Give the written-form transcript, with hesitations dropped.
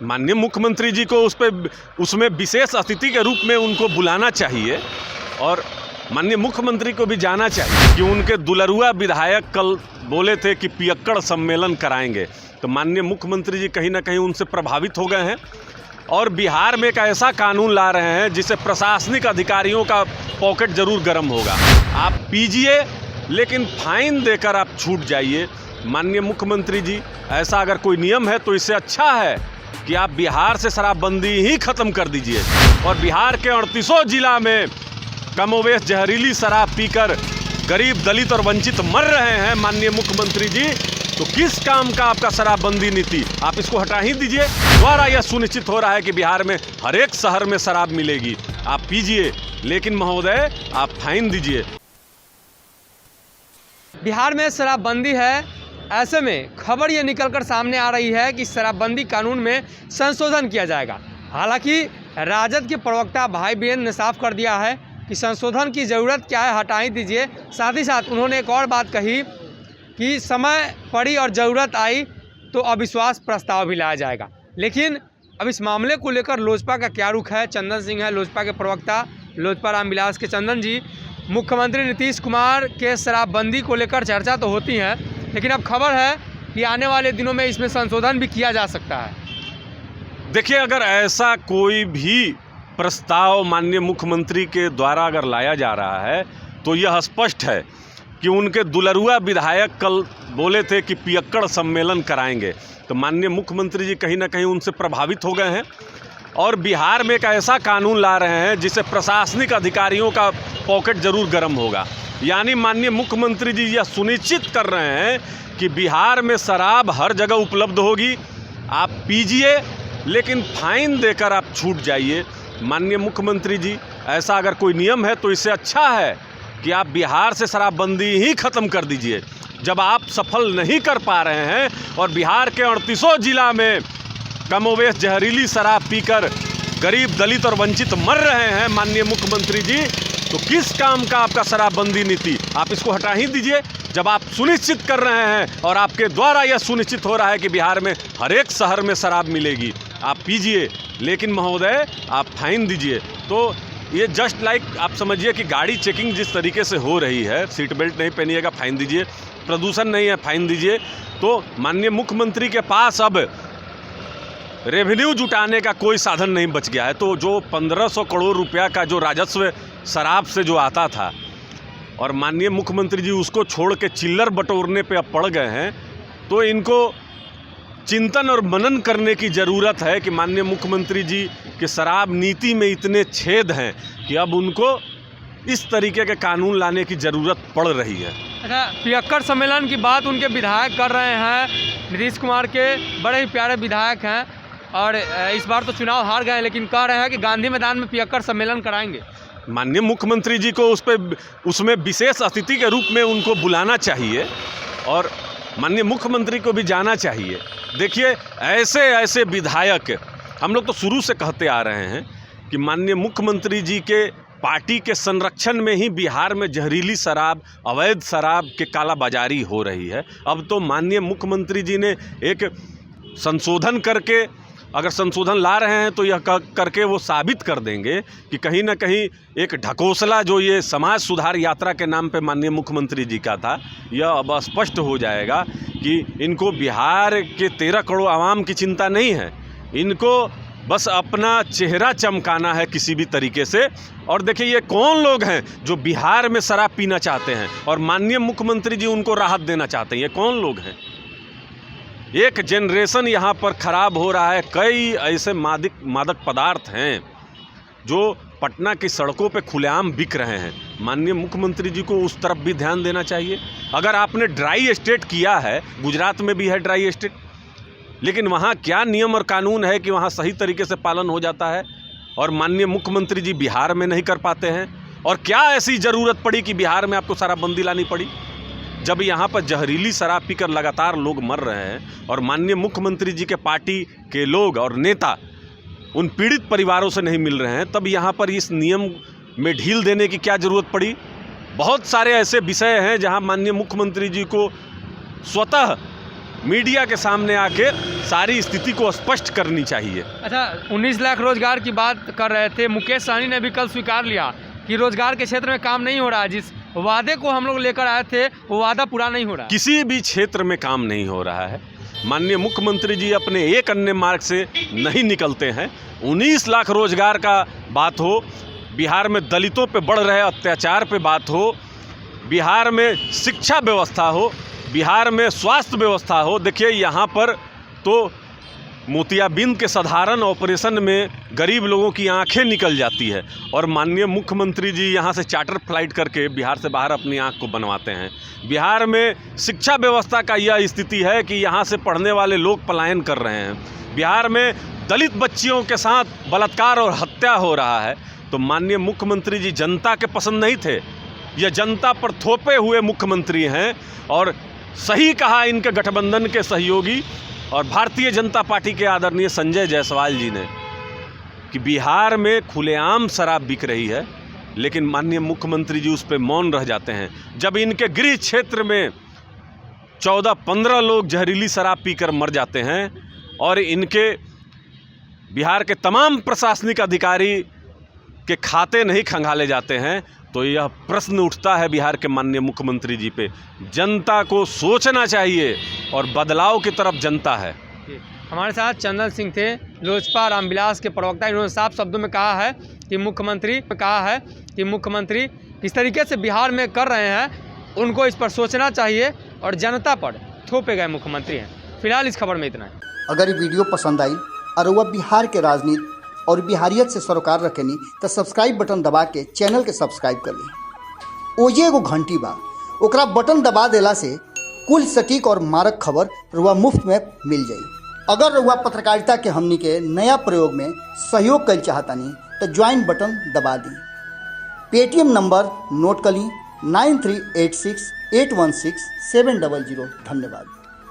माननीय मुख्यमंत्री जी को उसमें विशेष अतिथि के रूप में उनको बुलाना चाहिए और माननीय मुख्यमंत्री को भी जाना चाहिए कि उनके दुलरुआ विधायक कल बोले थे कि पियक्कड़ सम्मेलन कराएंगे, तो माननीय मुख्यमंत्री जी कहीं ना कहीं उनसे प्रभावित हो गए हैं और बिहार में एक ऐसा कानून ला रहे हैं जिससे प्रशासनिक अधिकारियों का पॉकेट जरूर गर्म होगा। आप पीजिए लेकिन फाइन देकर आप छूट जाइए। माननीय मुख्यमंत्री जी, ऐसा अगर कोई नियम है तो इससे अच्छा है कि आप बिहार से शराबबंदी ही खत्म कर दीजिए। और बिहार के 38 जिला में कमोवेश जहरीली शराब पीकर गरीब, दलित और वंचित मर रहे हैं। माननीय मुख्यमंत्री जी, तो किस काम का आपका शराबबंदी नीति? आप इसको हटा ही दीजिए। द्वारा यह सुनिश्चित हो रहा है कि बिहार में हर एक शहर में शराब मिलेगी। आप पीजिए लेकिन महोदय आप फाइन दीजिए। बिहार में शराबबंदी है, ऐसे में खबर ये निकलकर सामने आ रही है कि शराबबंदी कानून में संशोधन किया जाएगा। हालांकि राजद के प्रवक्ता भाई वीरेंद्र ने साफ कर दिया है कि संशोधन की ज़रूरत क्या है, हटा ही दीजिए। साथ ही साथ उन्होंने एक और बात कही कि समय पड़ी और ज़रूरत आई तो अविश्वास प्रस्ताव भी लाया जाएगा। लेकिन अब इस मामले को लेकर लोजपा का क्या रुख है? चंदन सिंह है लोजपा के प्रवक्ता, लोजपा रामविलास के चंदन जी। मुख्यमंत्री नीतीश कुमार के शराबबंदी को लेकर चर्चा तो होती है, लेकिन अब खबर है कि आने वाले दिनों में इसमें संशोधन भी किया जा सकता है। देखिए, अगर ऐसा कोई भी प्रस्ताव माननीय मुख्यमंत्री के द्वारा अगर लाया जा रहा है तो यह स्पष्ट है कि उनके दुलरुआ विधायक कल बोले थे कि पियक्कड़ सम्मेलन कराएंगे, तो माननीय मुख्यमंत्री जी कहीं ना कहीं उनसे प्रभावित हो गए हैं और बिहार में एक ऐसा कानून ला रहे हैं जिससे प्रशासनिक अधिकारियों का पॉकेट जरूर गर्म होगा। यानी माननीय मुख्यमंत्री जी यह सुनिश्चित कर रहे हैं कि बिहार में शराब हर जगह उपलब्ध होगी। आप पीजिए लेकिन फाइन देकर आप छूट जाइए। माननीय मुख्यमंत्री जी, ऐसा अगर कोई नियम है तो इससे अच्छा है कि आप बिहार से शराबबंदी ही खत्म कर दीजिए। जब आप सफल नहीं कर पा रहे हैं और बिहार के 38 जिला में कमोवेश जहरीली शराब पीकर गरीब, दलित और वंचित मर रहे हैं, माननीय मुख्यमंत्री जी, तो किस काम का आपका शराबबंदी नीति? आप इसको हटा ही दीजिए। जब आप सुनिश्चित कर रहे हैं और आपके द्वारा यह सुनिश्चित हो रहा है कि बिहार में हर एक शहर में शराब मिलेगी, आप पीजिए लेकिन महोदय आप फाइन दीजिए। तो ये जस्ट लाइक आप समझिए कि गाड़ी चेकिंग जिस तरीके से हो रही है, सीट बेल्ट नहीं पहनिएगा फाइन दीजिए, प्रदूषण नहीं है फाइन दीजिए। तो माननीय मुख्यमंत्री के पास अब रेवेन्यू जुटाने का कोई साधन नहीं बच गया है। तो जो 1500 करोड़ रुपया का जो राजस्व शराब से जो आता था और माननीय मुख्यमंत्री जी उसको छोड़ के चिल्लर बटोरने पे अब पड़ गए हैं, तो इनको चिंतन और मनन करने की ज़रूरत है कि माननीय मुख्यमंत्री जी के शराब नीति में इतने छेद हैं कि अब उनको इस तरीके के कानून लाने की ज़रूरत पड़ रही है। अच्छा, पियक्कड़ सम्मेलन की बात उनके विधायक कर रहे हैं, नीतीश कुमार के बड़े ही प्यारे विधायक हैं और इस बार तो चुनाव हार गए, लेकिन कह रहे हैं कि गांधी मैदान में पियक्कड़ सम्मेलन कराएंगे। माननीय मुख्यमंत्री जी को उसमें विशेष अतिथि के रूप में उनको बुलाना चाहिए और माननीय मुख्यमंत्री को भी जाना चाहिए। देखिए, ऐसे विधायक हम लोग तो शुरू से कहते आ रहे हैं कि माननीय मुख्यमंत्री जी के पार्टी के संरक्षण में ही बिहार में जहरीली शराब, अवैध शराब के कालाबाजारी हो रही है। अब तो माननीय मुख्यमंत्री जी ने एक संशोधन करके, अगर संशोधन ला रहे हैं तो यह करके वो साबित कर देंगे कि कहीं ना कहीं एक ढकोसला जो ये समाज सुधार यात्रा के नाम पे माननीय मुख्यमंत्री जी का था, यह अब स्पष्ट हो जाएगा कि इनको बिहार के 13 करोड़ आवाम की चिंता नहीं है। इनको बस अपना चेहरा चमकाना है किसी भी तरीके से। और देखिए, ये कौन लोग हैं जो बिहार में शराब पीना चाहते हैं और माननीय मुख्यमंत्री जी उनको राहत देना चाहते हैं? ये कौन लोग हैं? एक जनरेशन यहाँ पर ख़राब हो रहा है। कई ऐसे मादक पदार्थ हैं जो पटना की सड़कों पे खुलेआम बिक रहे हैं। माननीय मुख्यमंत्री जी को उस तरफ भी ध्यान देना चाहिए। अगर आपने ड्राई एस्टेट किया है, गुजरात में भी है ड्राई एस्टेट, लेकिन वहाँ क्या नियम और कानून है कि वहाँ सही तरीके से पालन हो जाता है और माननीय मुख्यमंत्री जी बिहार में नहीं कर पाते हैं? और क्या ऐसी ज़रूरत पड़ी कि बिहार में आपको शराबबंदी लानी पड़ी, जब यहाँ पर जहरीली शराब पीकर लगातार लोग मर रहे हैं और माननीय मुख्यमंत्री जी के पार्टी के लोग और नेता उन पीड़ित परिवारों से नहीं मिल रहे हैं? तब यहाँ पर इस नियम में ढील देने की क्या ज़रूरत पड़ी? बहुत सारे ऐसे विषय हैं जहाँ माननीय मुख्यमंत्री जी को स्वतः मीडिया के सामने आके सारी स्थिति को स्पष्ट करनी चाहिए। अच्छा, 19 लाख रोजगार की बात कर रहे थे, मुकेश सहनी ने भी कल स्वीकार लिया कि रोजगार के क्षेत्र में काम नहीं हो रहा है। जिस वादे को हम लोग लेकर आए थे वो वादा पूरा नहीं हो रहा है। किसी भी क्षेत्र में काम नहीं हो रहा है। माननीय मुख्यमंत्री जी अपने एक अन्य मार्ग से नहीं निकलते हैं। 19 लाख रोजगार का बात हो, बिहार में दलितों पे बढ़ रहे अत्याचार पे बात हो, बिहार में शिक्षा व्यवस्था हो, बिहार में स्वास्थ्य व्यवस्था हो। देखिए यहाँ पर तो मोतियाबिंद के साधारण ऑपरेशन में गरीब लोगों की आंखें निकल जाती है और माननीय मुख्यमंत्री जी यहाँ से चार्टर फ्लाइट करके बिहार से बाहर अपनी आंख को बनवाते हैं। बिहार में शिक्षा व्यवस्था का यह स्थिति है कि यहाँ से पढ़ने वाले लोग पलायन कर रहे हैं। बिहार में दलित बच्चियों के साथ बलात्कार और हत्या हो रहा है। तो माननीय मुख्यमंत्री जी जनता के पसंद नहीं थे, यह जनता पर थोपे हुए मुख्यमंत्री हैं। और सही कहा इनके गठबंधन के सहयोगी और भारतीय जनता पार्टी के आदरणीय संजय जायसवाल जी ने कि बिहार में खुलेआम शराब बिक रही है, लेकिन माननीय मुख्यमंत्री जी उस पर मौन रह जाते हैं। जब इनके गृह क्षेत्र में 14-15 लोग जहरीली शराब पीकर मर जाते हैं और इनके बिहार के तमाम प्रशासनिक अधिकारी के खाते नहीं खंगाले जाते हैं, तो यह प्रश्न उठता है बिहार के माननीय मुख्यमंत्री जी पे। जनता को सोचना चाहिए और बदलाव की तरफ जनता है। हमारे साथ चंदन सिंह थे, लोजपा रामविलास के प्रवक्ता। इन्होंने साफ शब्दों में कहा है कि मुख्यमंत्री किस तरीके से बिहार में कर रहे हैं उनको इस पर सोचना चाहिए और जनता पर थोपे गए मुख्यमंत्री हैं। फिलहाल इस खबर में इतना है। अगर ये वीडियो पसंद आई और वह बिहार के राजनीति और बिहारियत से सरोकार रखेनी तो सब्सक्राइब बटन दबा के चैनल के सब्सक्राइब कर ली। ओजे एगो घंटी बा, ओकरा बटन दबा देला से कुल सटीक और मारक खबर रुआ मुफ्त में मिल जाई। अगर रुआ पत्रकारिता के हमनी के नया प्रयोग में सहयोग कर चाहतानी तो ज्वाइन बटन दबा दी। पेटीएम नंबर नोट कर ली 9386816700। धन्यवाद।